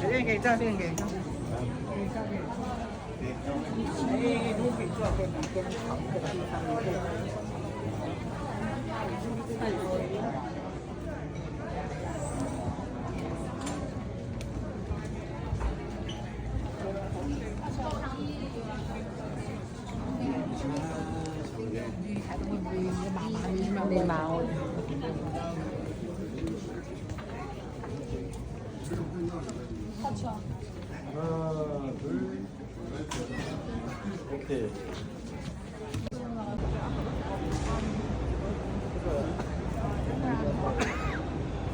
这个给这，这个给这。May mao. 하나, 둘, 오케이.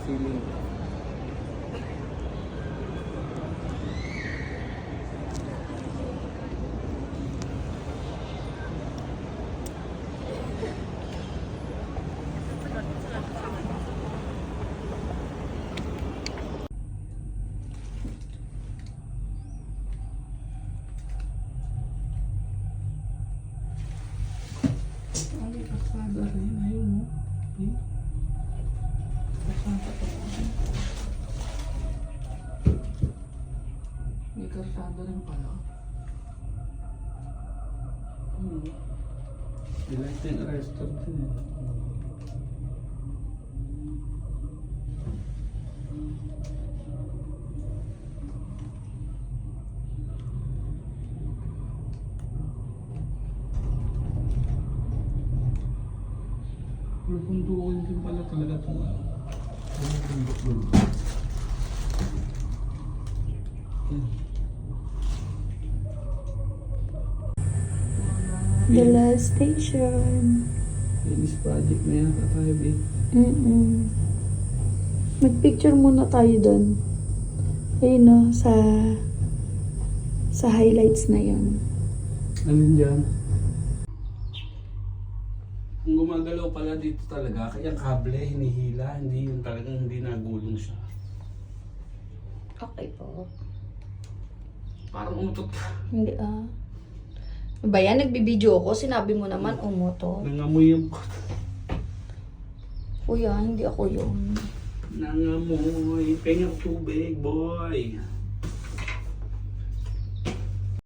Feeling. Kalsada rin, ayun mo. Kalsada pa po. May kalsada rin pala. Delighted restaurant din eh. Bulbundukin din pala talaga itong bulbundok. The last station. Finish project na yata tayo, babe. Mag-picture muna tayo doon. Ayun no, sa highlights na yon. Alin dyan? Kung gumagalaw pala dito talaga, kaya ang kable hinihila, hindi yung talagang hindi nagulong siya. Okay po. Parang umutot ka. Hindi Ano ba yan? Nagbibideo ako. Sinabi mo naman umuto. Nangamoy yung Kuya, hindi ako yun. nangamoy. Pengang tubig, boy.